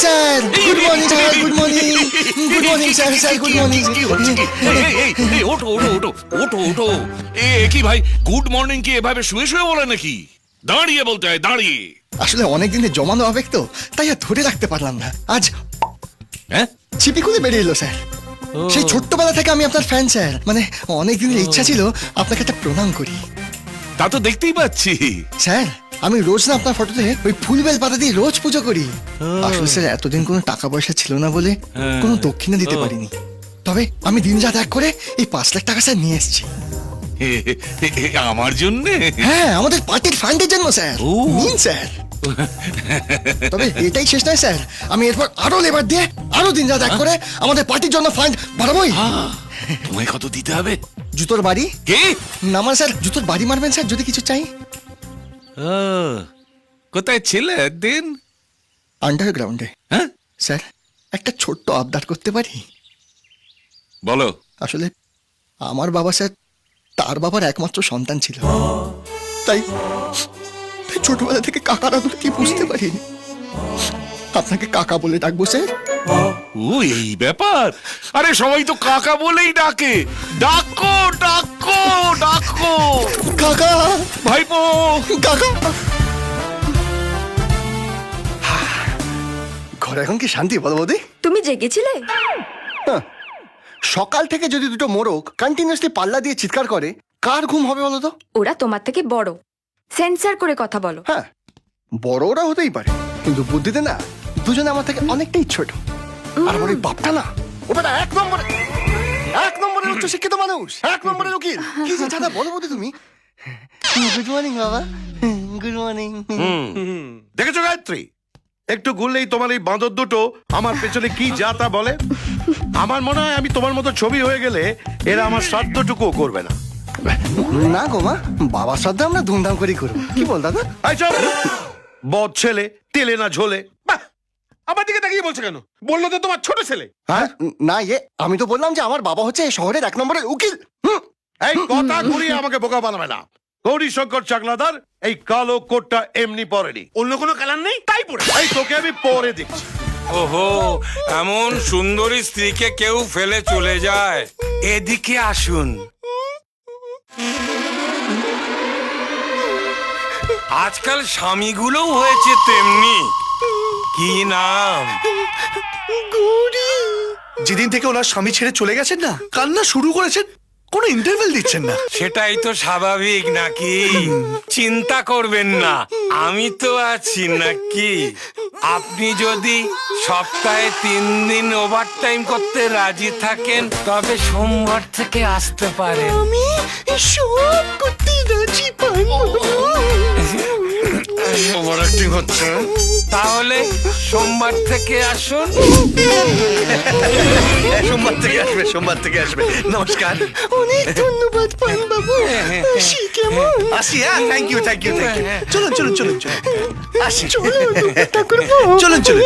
Sir, good morning sir, good morning, good morning sir, sir good morning. কি হচ্ছে কি? এই, ওঠো ওঠো ওঠো ওঠো ওঠো। কি ভাই, গুড মর্নিং কি এভাবে শুয়ে শুয়ে বলে নাকি? দাঁড়িয়ে বলতে হয়, দাঁড়িয়ে। আসলে অনেক দিনে জমানো আবেগ তো, তাই আর ধরে রাখতে পারলাম না। আজ হ্যাঁ, ছিপি খুলে বেরিয়ে এলো স্যার। সেই ছোট্টবেলা থেকে আমি আপনার ফ্যান স্যার, মানে অনেক দিনের ইচ্ছা ছিল আপনাকে একটা প্রণাম করি। তা তো দেখতেই পাচ্ছি। স্যার আমি রোজ না আপনার ফটোতে ওই ফুলবেল পাতা দিয়ে রোজ পুজো করি। আসলে স্যার এতদিন কোনো টাকা পয়সা ছিল না বলে কোনো দক্ষিণা দিতে পারিনি। তবে আমি দিন রাত এক করে এই 5 লাখ টাকা স্যার নিয়ে এসেছি। আমার জন্যে? হ্যাঁ, আমাদের পার্টির ফান্ডের জন্য স্যার। ও। নিন স্যার। তবে এটাই শেষ নয় স্যার, আমি এরপর আরো লেবার দিয়ে আরো দিন রাত এক করে আমাদের পার্টির জন্য ফান্ড বাড়াবোই। তোমায় কত দিতে হবে? জুতোর বাড়ি কি? না মানে স্যার জুতোর বাড়ি মারবেন স্যার যদি কিছু চাই। কোথায় ছিলে দিন? আন্ডারগ্রাউন্ডে। হ্যাঁ, স্যার একটা ছোট্ট আবদার করতে পারি? বলো। আসলে আমার বাবা স্যার তার বাবার একমাত্র সন্তান ছিল, তাই ছোটবেলা থেকে কাকার আদর কি বুঝতে পারিনি। আপনাকে কাকা বলে ডাকবো স্যার? ও, এই ব্যাপার। আরে সবাই তো কাকা বলেই ডাকে। ডাকো ডাকো ডাকো কাকা, ভাইপো। কাকা। ঘরে এখন কি শান্তি বলো বৌদি? তুমি জেগেছিলে? হ্যাঁ। সকাল থেকে যদি দুটো মোরগ কন্টিনিউয়াসলি পাল্লা দিয়ে চিৎকার করে, কার ঘুম হবে বলো তো? ওরা তোমার থেকে বড়, সেন্সার করে কথা বলো। হ্যাঁ, বড় ওরা হতেই পারে, কিন্তু বুদ্ধিতে না দুজনে আমার থেকে অনেকটাই ছোট। আর আমার ওই বাপটা না, ওটা এক নম্বরের উচ্চ শিক্ষিত মানুষ, 1 নম্বরের উকিল। কি যে দাদা বলো বৌদি তুমি। গুড মর্নিং বাবা, গুড মর্নিং। দেখেছো গায়ত্রী, একটু ঘুরলেই তোমার এই বাঁদর দুটো আমার পেছনে কি যা তা বলে। আমার মনে হয় আমি তোমার মতো ছবি হয়ে গেলে এরা আমার শ্রাদ্ধটুকুও করবে না। না গো মা, বাবার সাথে আমরা ধুমধাম করেই করবো। কি বল দাদা? এই চল, বদ ছেলে, তেলে না ঝোলে। বাহ! আমার দিকে তাকিয়ে বলছো কেন? বললো তো তোমার ছোট ছেলে। হ্যাঁ না, আমি তো বললাম যে আমার বাবা হচ্ছে এই শহরের 1 নম্বরের উকিল। এই কথা ঘুরিয়ে আমাকে বোকা বানাবে না। গৌরী শঙ্কর চাকলাদার এই কালো কোটটা এমনি পরেনি। অন্য কোনো কালার নেই, তাই পড়ে। এই তোকে আমি পরে দেখছি। ওহো, এমন সুন্দরী স্ত্রীকে কেউ ফেলে চলে যায়? এদিকে আসুন। আজকাল স্বামীগুলোও হয়েছে তেমনি। কি নাম? যেদিন থেকে ওনার স্বামী ছেড়ে চলে গেছেন না, কান্না শুরু করেছেন, কোনো ইন্টারভেল দিচ্ছেন না। সেটাই তো স্বাভাবিক নাকি? চিন্তা করবেন না, আমি তো আছি নাকি? আপনি যদি সপ্তাহে 3 দিন ওভারটাইম করতে রাজি থাকেন তবে সোমবার থেকে আসতে পারেন। আমি সব করতে রাজি পারবো। ওভার অ্যাক্টিং হচ্ছে, তাহলে সোমবার থেকে আসুন। সোমবার থেকে আসবে, সোমবার থেকে আসবে। নমস্কার। অনেক ধন্যবাদ পান বাবু। আসি কেমন? আসি। হ্যাঁ, thank you, thank you, thank you. চলুন চলুন চলুন চলুন, আসি। চলো ঠাকুর। চলুন চলুন।